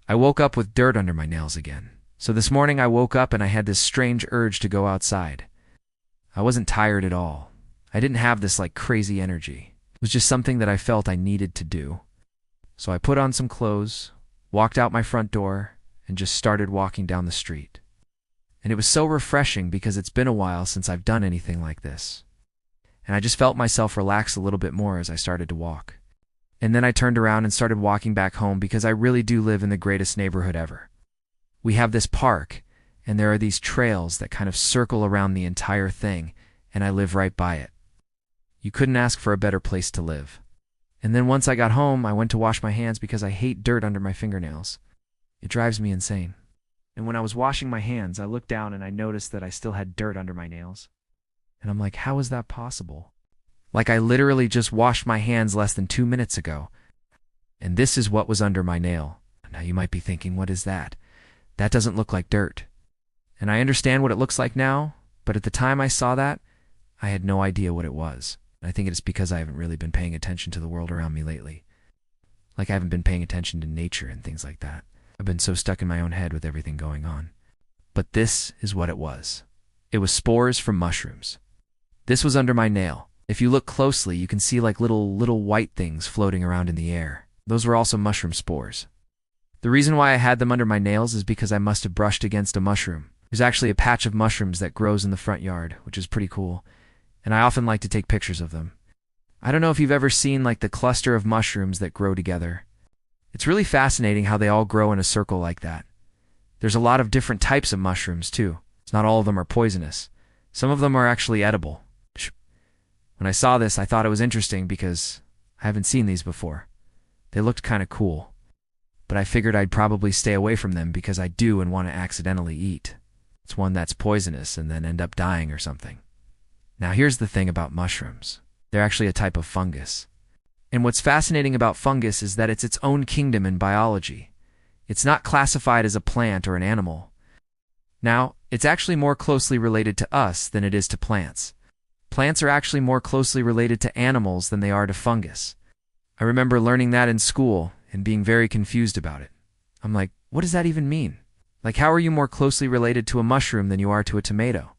I woke up with dirt under my nails again. So this morning I woke up and I had this strange urge to go outside. I wasn't tired at all. I didn't have this crazy energy. It was just something that I felt I needed to do. So I put on some clothes, walked out my front door, and just started walking down the street. And it was so refreshing because it's been a while since I've done anything like this. And I just felt myself relax a little bit more as I started to walk. And then I turned around and started walking back home because I really do live in the greatest neighborhood ever. We have this park, and there are these trails that kind of circle around the entire thing, and I live right by it. You couldn't ask for a better place to live. And then once I got home, I went to wash my hands because I hate dirt under my fingernails. It drives me insane. And when I was washing my hands, I looked down and I noticed that I still had dirt under my nails. And I'm like, how is that possible? I literally just washed my hands less than 2 minutes ago. And this is what was under my nail. Now you might be thinking, what is that? That doesn't look like dirt. And I understand what it looks like now, but at the time I saw that, I had no idea what it was. And I think it's because I haven't really been paying attention to the world around me lately. I haven't been paying attention to nature and things like that. I've been so stuck in my own head with everything going on. But this is what it was. It was spores from mushrooms. This was under my nail. If you look closely, you can see little white things floating around in the air. Those were also mushroom spores. The reason why I had them under my nails is because I must have brushed against a mushroom. There's actually a patch of mushrooms that grows in the front yard, which is pretty cool, and I often like to take pictures of them. I don't know if you've ever seen the cluster of mushrooms that grow together. It's really fascinating how they all grow in a circle like that. There's a lot of different types of mushrooms too. Not all of them are poisonous. Some of them are actually edible. When I saw this, I thought it was interesting because I haven't seen these before. They looked kind of cool, but I figured I'd probably stay away from them because I do and want to accidentally eat. It's one that's poisonous and then end up dying or something. Now here's the thing about mushrooms. They're actually a type of fungus. And what's fascinating about fungus is that it's its own kingdom in biology. It's not classified as a plant or an animal. Now, it's actually more closely related to us than it is to plants. Plants are actually more closely related to animals than they are to fungus. I remember learning that in school and being very confused about it. I'm like, what does that even mean? How are you more closely related to a mushroom than you are to a tomato?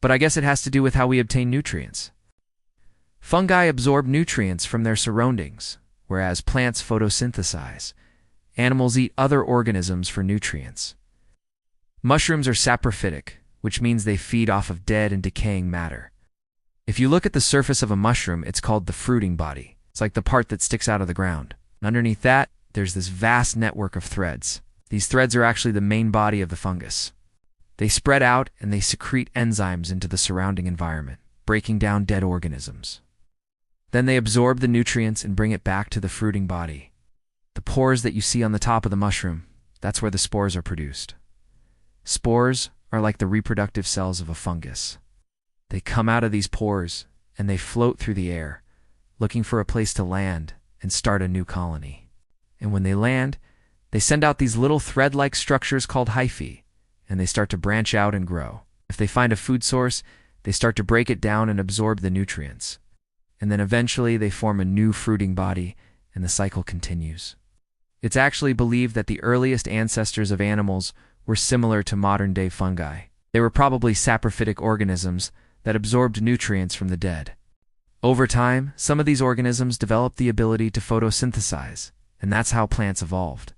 But I guess it has to do with how we obtain nutrients. Fungi absorb nutrients from their surroundings, whereas plants photosynthesize. Animals eat other organisms for nutrients. Mushrooms are saprophytic, which means they feed off of dead and decaying matter. If you look at the surface of a mushroom, it's called the fruiting body. It's like the part that sticks out of the ground. And underneath that, there's this vast network of threads. These threads are actually the main body of the fungus. They spread out and they secrete enzymes into the surrounding environment, breaking down dead organisms. Then they absorb the nutrients and bring it back to the fruiting body. The pores that you see on the top of the mushroom, that's where the spores are produced. Spores are like the reproductive cells of a fungus. They come out of these pores and they float through the air, looking for a place to land and start a new colony. And when they land, they send out these little thread-like structures called hyphae, and they start to branch out and grow. If they find a food source, they start to break it down and absorb the nutrients. And then eventually they form a new fruiting body, and the cycle continues. It's actually believed that the earliest ancestors of animals were similar to modern-day fungi. They were probably saprophytic organisms that absorbed nutrients from the dead. Over time, some of these organisms developed the ability to photosynthesize, and that's how plants evolved.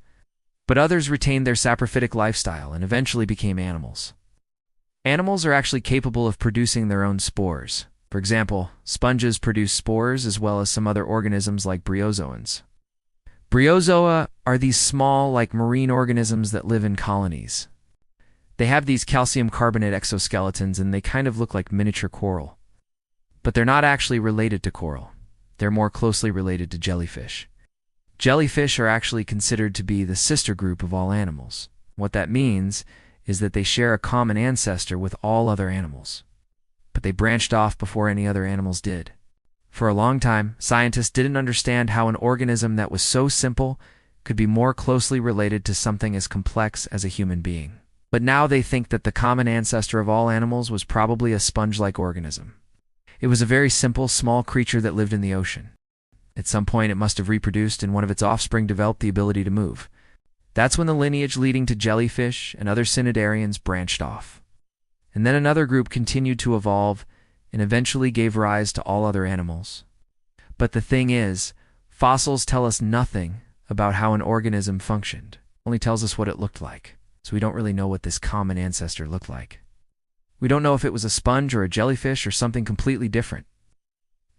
But others retained their saprophytic lifestyle and eventually became animals. Animals are actually capable of producing their own spores. For example, sponges produce spores as well as some other organisms like bryozoans. Bryozoa are these small, marine organisms that live in colonies. They have these calcium carbonate exoskeletons and they kind of look like miniature coral. But they're not actually related to coral. They're more closely related to jellyfish. Jellyfish are actually considered to be the sister group of all animals. What that means is that they share a common ancestor with all other animals. But they branched off before any other animals did. For a long time, scientists didn't understand how an organism that was so simple could be more closely related to something as complex as a human being. But now they think that the common ancestor of all animals was probably a sponge-like organism. It was a very simple, small creature that lived in the ocean. At some point, it must have reproduced and one of its offspring developed the ability to move. That's when the lineage leading to jellyfish and other cnidarians branched off. And then another group continued to evolve and eventually gave rise to all other animals. But the thing is, fossils tell us nothing about how an organism functioned. It only tells us what it looked like. So we don't really know what this common ancestor looked like. We don't know if it was a sponge or a jellyfish or something completely different.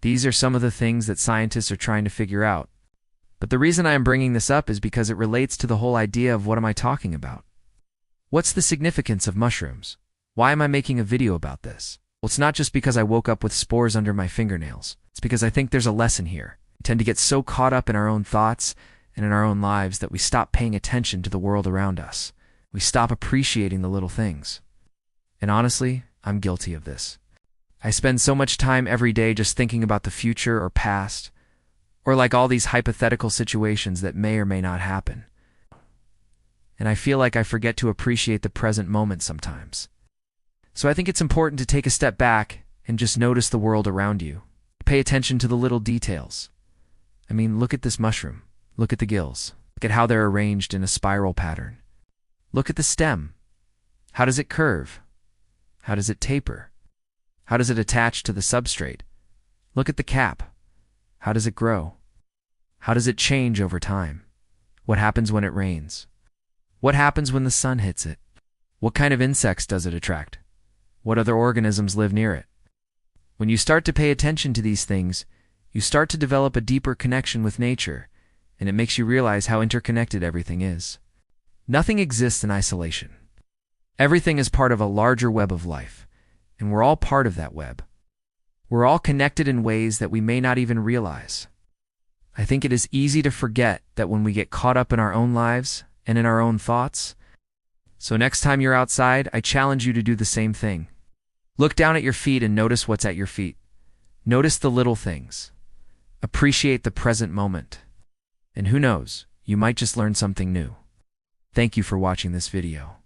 These are some of the things that scientists are trying to figure out. But the reason I am bringing this up is because it relates to the whole idea of what am I talking about? What's the significance of mushrooms? Why am I making a video about this? Well, it's not just because I woke up with spores under my fingernails. It's because I think there's a lesson here. We tend to get so caught up in our own thoughts and in our own lives that we stop paying attention to the world around us. We stop appreciating the little things. And honestly, I'm guilty of this. I spend so much time every day just thinking about the future or past, or like all these hypothetical situations that may or may not happen. And I feel like I forget to appreciate the present moment sometimes. So I think it's important to take a step back and just notice the world around you. Pay attention to the little details. I mean, look at this mushroom. Look at the gills. Look at how they're arranged in a spiral pattern. Look at the stem. How does it curve? How does it taper? How does it attach to the substrate? Look at the cap. How does it grow? How does it change over time? What happens when it rains? What happens when the sun hits it? What kind of insects does it attract? What other organisms live near it? When you start to pay attention to these things, you start to develop a deeper connection with nature, and it makes you realize how interconnected everything is. Nothing exists in isolation. Everything is part of a larger web of life, and we're all part of that web. We're all connected in ways that we may not even realize. I think it is easy to forget that when we get caught up in our own lives and in our own thoughts. So next time you're outside, I challenge you to do the same thing. Look down at your feet and notice what's at your feet. Notice the little things. Appreciate the present moment. And who knows, you might just learn something new. Thank you for watching this video.